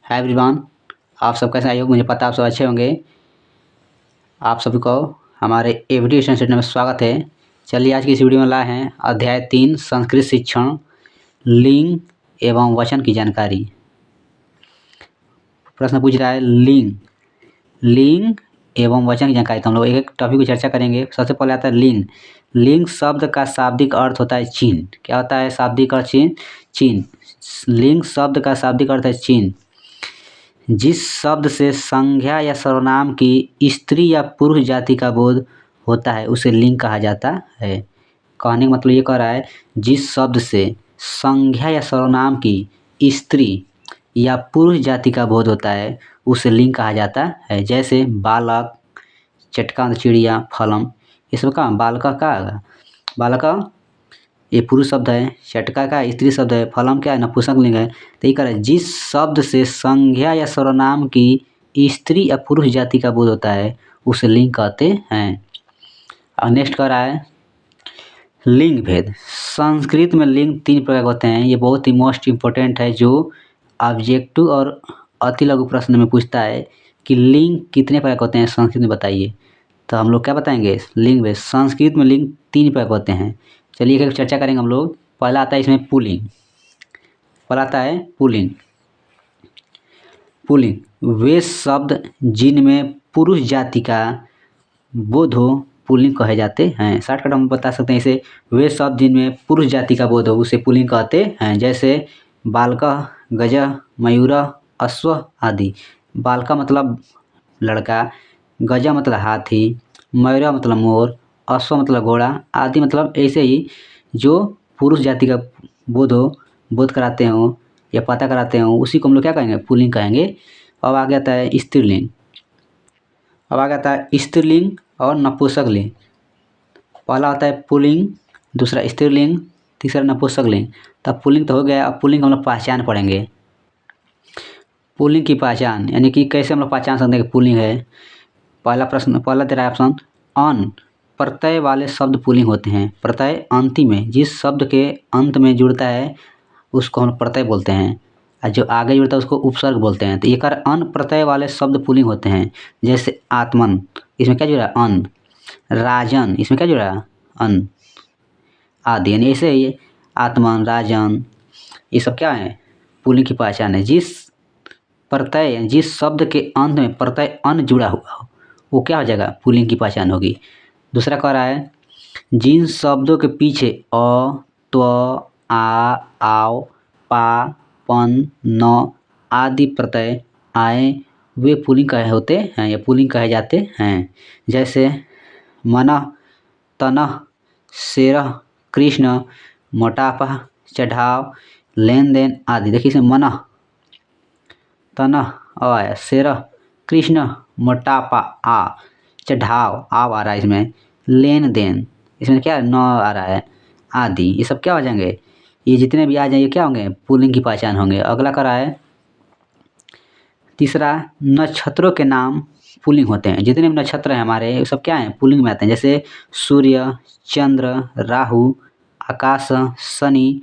Hi everyone, आप सब कैसे आए हो। मुझे पता आप सब अच्छे होंगे। आप सभी को हमारे एवरी एजुकेशन सेंटर में स्वागत है। चलिए आज की इस वीडियो में लाए हैं अध्याय 3 संस्कृत शिक्षण, लिंग एवं वचन की जानकारी। प्रश्न पूछ रहा है लिंग एवं वचन की जानकारी। तो हम लोग एक एक टॉपिक की चर्चा करेंगे। सबसे पहले आता है लिंग। लिंग शब्द का शाब्दिक अर्थ होता है चिन्ह। क्या होता है शाब्दिक अर्थ? चिन्ह। लिंग शब्द का शाब्दिक अर्थ है चिन्ह। जिस शब्द से संज्ञा या सर्वनाम की स्त्री या पुरुष जाति का बोध होता है उसे लिंग कहा जाता है। कहने का मतलब ये कह रहा है जिस शब्द से संज्ञा या सर्वनाम की स्त्री या पुरुष जाति का बोध होता है उसे लिंग कहा जाता है। जैसे बालक, चटका चिड़िया, फलम, ये सब का बालक ये पुरुष शब्द है, चटका का स्त्री शब्द है, फलम क्या है नपुंसक लिंग है। तो ये कह रहा है जिस शब्द से संज्ञा या सर्वनाम की स्त्री या पुरुष जाति का बोध होता है उसे लिंग कहते हैं। और नेक्स्ट कह रहा है लिंग भेद। संस्कृत में लिंग 3 प्रकार के होते हैं। ये बहुत ही मोस्ट इम्पोर्टेंट है जो ऑब्जेक्टिव और अति लघु प्रश्न में पूछता है कि लिंग कितने प्रकार के होते हैं संस्कृत में बताइए। तो हम लोग क्या बताएंगे लिंग भेद। संस्कृत में लिंग 3 प्रकार के होते हैं। चलिए एक चर्चा करेंगे हम लोग। पहला आता है इसमें पुल्लिंग। पुल्लिंग वे शब्द जिनमें पुरुष जाति का बोध हो पुल्लिंग कहे जाते हैं। शॉर्टकट हम बता सकते हैं इसे। वे शब्द जिनमें पुरुष जाति का बोध हो उसे पुल्लिंग कहते हैं। जैसे बालक, गज, मयूर, अश्व आदि। बालक मतलब लड़का, गजा मतलब हाथी, मयूर मतलब मोर, अश्व मतलब घोड़ा आदि मतलब ऐसे ही जो पुरुष जाति का बोध कराते हो या पता कराते हो उसी को हम लोग क्या कहेंगे पुल्लिंग कहेंगे। अब आगे आता है स्त्रीलिंग और नपुंसक लिंग। पहला होता है पुल्लिंग, दूसरा स्त्रीलिंग, तीसरा नपुंसक लिंग। तब पुल्लिंग तो हो गया। अब पुल्लिंग हम लोग पहचान पढ़ेंगे। पुल्लिंग की पहचान यानी कि कैसे हम लोग पहचान सकते हैं कि पुल्लिंग है। पहला दे रहा है ऑप्शन अन प्रत्यय वाले शब्द पुल्लिंग होते हैं। प्रत्यय अंतिम में जिस शब्द के अंत में जुड़ता है उसको हम प्रत्यय बोलते हैं और जो आगे जुड़ता है उसको उपसर्ग बोलते हैं। तो ये अन प्रत्यय वाले शब्द पुल्लिंग होते हैं। जैसे आत्मन, इसमें क्या जुड़ा अन। राजन, इसमें क्या जुड़ा अन आदि। यानी ऐसे ही आत्मन, राजन ये सब क्या है पुल्लिंग की पहचान है। जिस शब्द के अंत में प्रत्यय अन जुड़ा हुआ हो वो क्या हो जाएगा पुल्लिंग की पहचान होगी। दूसरा कह रहा है जिन शब्दों के पीछे अ, त्व, आ, आओ, पा, पन, न आदि प्रत्यय आए वे पुल्लिंग कहे होते हैं या पुल्लिंग कहे जाते हैं। जैसे मन, तन, शेर, कृष्ण, मोटापा, चढ़ाव, लेन देन आदि। देखिए इसमें मन, तन आया, शेर, कृष्ण, मोटापा आ, चढ़ाव आ रहा है इसमें, लेन देन इसमें क्या न आ रहा है आदि। ये सब क्या हो जाएंगे ये जितने भी आ जाएंगे क्या होंगे पुल्लिंग की पहचान होंगे। अगला करा है तीसरा नक्षत्रों के नाम पुल्लिंग होते हैं। जितने भी नक्षत्र हैं हमारे वो सब क्या हैं पुल्लिंग में आते हैं। जैसे सूर्य, चंद्र, राहु, आकाश, शनि,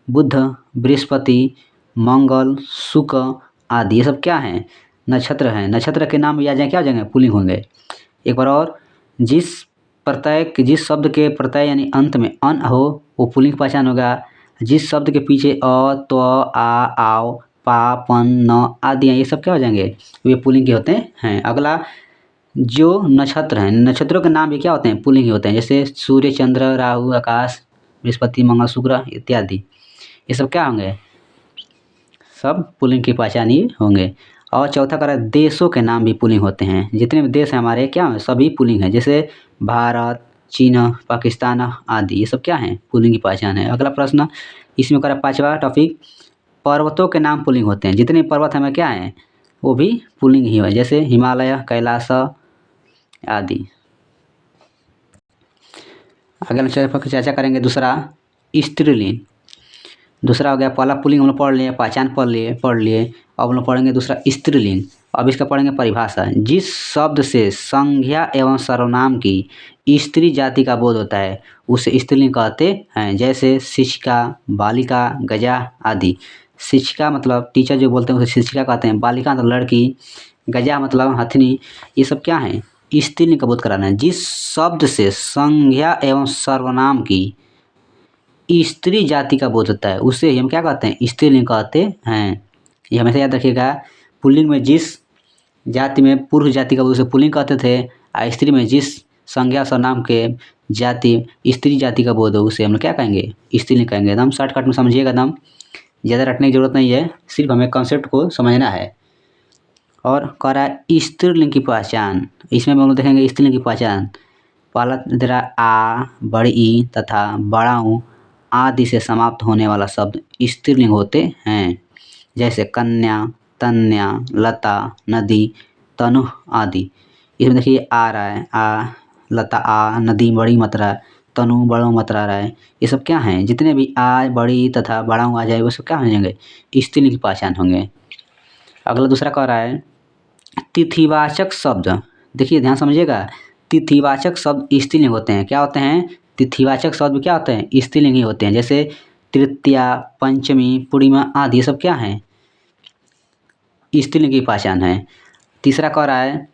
बुध, बृहस्पति, मंगल, शुक्र आदि। ये सब क्या हैं नक्षत्र हैं। नक्षत्र के नाम भी आ जाए क्या हो जाएंगे पुल्लिंग होंगे। एक बार और जिस शब्द के प्रत्यय यानी अंत में अन हो वो पुल्लिंग की पहचान होगा। जिस शब्द के पीछे अ, त्व, आ, आओ, पा, पन, न आदि ये सब क्या हो जाएंगे वे पुल्लिंग के होते हैं। अगला जो नक्षत्र हैं नक्षत्रों के नाम भी क्या होते हैं पुल्लिंग ही होते हैं। जैसे सूर्य, चंद्र, राहु, आकाश, बृहस्पति, मंगल, शुक्र इत्यादि। ये सब क्या होंगे सब पुल्लिंग की पहचान ही होंगे। और चौथा करा देशों के नाम भी पुल्लिंग होते हैं। जितने भी देश हैं हमारे क्या हैं सभी पुल्लिंग हैं। जैसे भारत, चीन, पाकिस्तान आदि। ये सब क्या हैं पुल्लिंग की पहचान है। अगला प्रश्न इसमें करा 5वां टॉपिक पर्वतों के नाम पुल्लिंग होते हैं। जितने पर्वत हमें क्या हैं वो भी पुल्लिंग ही है। जैसे हिमालय, कैलाश आदि। अगला चर्चा करेंगे दूसरा स्त्रीलिंग। दूसरा हो गया पहला पुल्लिंग हम लोग पढ़ लिए, पहचान पढ़ लिए। अब हम लोग पढ़ेंगे दूसरा स्त्रीलिंग। अब इसका पढ़ेंगे परिभाषा। जिस शब्द से संज्ञा एवं सर्वनाम की स्त्री जाति का बोध होता है उसे स्त्रीलिंग कहते हैं। जैसे शिक्षिका, बालिका, गजा आदि। शिक्षिका मतलब टीचर जो बोलते हैं उसे शिक्षिका कहते हैं। बालिका मतलब लड़की, गजा मतलब हथनी। ये सब क्या है? स्त्रीलिंग का बोध कराना है। जिस शब्द से संज्ञा एवं सर्वनाम की स्त्री जाति का बोध होता है उसे हम क्या कहते हैं? स्त्रीलिंग कहते हैं। ये हमेशा याद रखिएगा। पुल्लिंग में जिस जाति में पुरुष जाति का बोध उसे पुल्लिंग कहते थे, और स्त्री में जिस संज्ञा सर्वनाम के जाति स्त्री जाति का बोध हो उसे हम लोग क्या कहेंगे? स्त्रीलिंग कहेंगे। एकदम शॉर्टकट में समझिएगा, एकदम ज़्यादा रटने की जरूरत नहीं है, सिर्फ हमें कॉन्सेप्ट को समझना है। और कह रहा है स्त्रीलिंग की पहचान। इसमें हम लोग देखेंगे स्त्रीलिंग की पहचान। पहला दे रहा आ, बड़ी ई तथा बड़ा ऊ आदि से समाप्त होने वाला शब्द स्त्रीलिंग होते हैं। जैसे कन्या, तन्या, लता, नदी, तनु आदि। इसमें देखिए आ रहा है, आ, लता आ, नदी बड़ी मात्रा, तनु बड़ा मात्रा आ रहा है। ये सब क्या हैं? जितने भी आ, बड़ी तथा बड़ा आ जाए वो सब क्या हो जाएंगे? स्त्रीलिंग की पहचान होंगे। अगला दूसरा कह रहा है तिथिवाचक शब्द। देखिए ध्यान समझिएगा, तिथिवाचक शब्द स्त्रीलिंग होते हैं। क्या होते हैं? तिथिवाचक शब्द क्या होते हैं? स्त्रीलिंग ही होते हैं। जैसे तृतीया, पंचमी, पूर्णिमा आदि ये सब क्या हैं? स्त्रीलिंग की पहचान है। तीसरा कह रहा है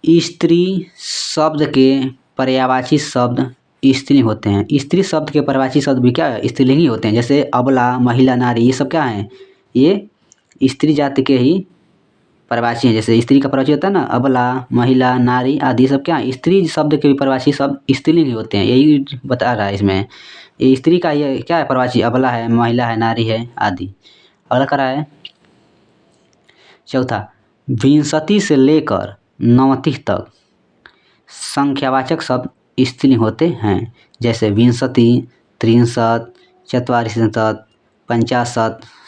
स्त्री शब्द के पर्यायवाची शब्द स्त्रीलिंग होते हैं। स्त्री शब्द के पर्यायवाची शब्द भी क्या है? स्त्रीलिंग ही होते हैं। जैसे अबला, महिला, नारी ये सब क्या हैं? ये स्त्री जाति के ही पर्यायवाची हैं। जैसे स्त्री का पर्यायवाची होता है ना, अबला, महिला, नारी आदि सब क्या है? स्त्री शब्द के भी पर्यायवाची शब्द स्त्रीलिंग ही होते हैं। यही बता रहा है इसमें। ये स्त्री का ये क्या है? पर्यायवाची अबला है, महिला है, नारी है आदि। अगला कह रहा है चौथा, विंशति से लेकर 29 तक संख्यावाचक शब्द स्त्रीलिंग होते हैं। जैसे विंशति, 63, 64, 50,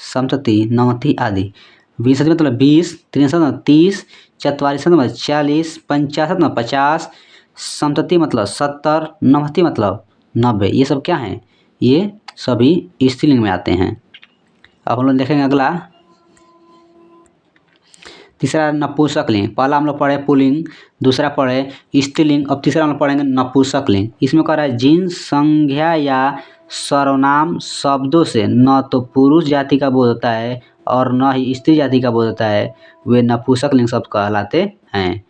67, 29 आदि। विंशति मतलब 20, 63 मतलब 30, 44 मतलब 40, 50 मतलब 50, 67 मतलब 70, 29 मतलब 90। ये सब क्या हैं? ये सभी स्त्रीलिंग में आते हैं। अब हम लोग देखेंगे अगला तीसरा नपुंसक लिंग। पहला हम लोग पढ़े पुल्लिंग, दूसरा पढ़े स्त्रीलिंग, अब तीसरा हम लोग पढ़ेंगे नपुंसक लिंग। इसमें कह रहा है जिन संज्ञा या सर्वनाम शब्दों से न तो पुरुष जाति का बोध होता है और न ही स्त्री जाति का बोध होता है वे नपुंसक लिंग शब्द कहलाते हैं।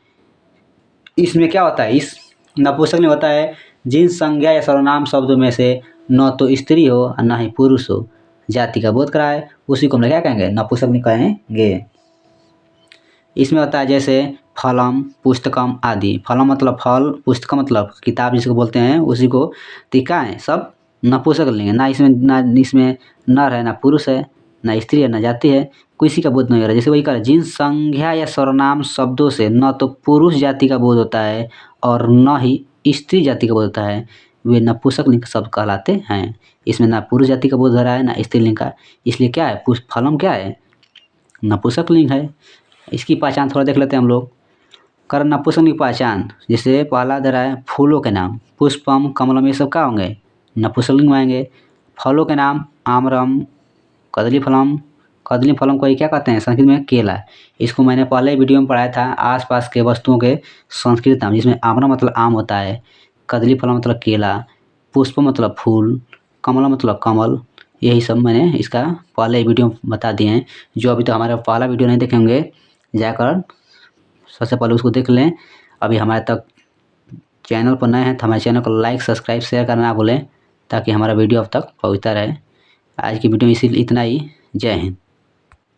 इसमें क्या होता है? इस नपुंसक लिंग होता है जिन संज्ञा या सर्वनाम शब्दों में से न तो स्त्री हो और न ही पुरुष हो जाति का बोध कराए, उसी को हम लोग क्या कहेंगे? नपुंसक लिंग कहेंगे। इसमें होता है जैसे फलम, पुस्तकम आदि। फलम मतलब फल, पुस्तकम मतलब किताब जिसको बोलते हैं उसी को। टीका है सब नपुंसक लिंग है। ना इसमें नर है, ना पुरुष है, ना स्त्री है, ना जाति है, किसी का बोध नहीं हो रहा है। जैसे वही कर जिन संज्ञा या सर्वनाम शब्दों से न तो पुरुष जाति का बोध होता है और न ही स्त्री जाति का बोध होता है वे नपुंसक लिंग शब्द कहलाते हैं। इसमें ना पुरुष जाति का बोध हो रहा है ना स्त्रीलिंग का, इसलिए क्या है? फलम क्या है? नपुंसक लिंग है। इसकी पहचान थोड़ा देख लेते हैं हम लोग। कर नपुंसक लिंग की पहचान, जैसे पहला दे रहा है फूलों के नाम, पुष्पम, कमलम, ये सब क्या होंगे? नपुंसक लिंग में आएंगे। फलों के नाम आम्रम, कदली फलम। कदली फलम को ये क्या कहते हैं? संस्कृत में केला। इसको मैंने पहले वीडियो में पढ़ाया था, आसपास के वस्तुओं के संस्कृत नाम, जिसमें आम्रम मतलब आम होता है, कदली फलम मतलब केला, पुष्प मतलब फूल, कमला मतलब कमल। यही सब मैंने इसका पहले वीडियो बता दिए हैं। जो अभी तो हमारा पहला वीडियो नहीं देखे होंगे, जाकर सबसे पहले उसको देख लें। अभी हमारे तक चैनल पर नए हैं तो हमारे चैनल को लाइक, सब्सक्राइब, शेयर करना ना भूलें, ताकि हमारा वीडियो अब तक पहुंचता रहे। आज की वीडियो में इसी इतना ही। जय हिंद।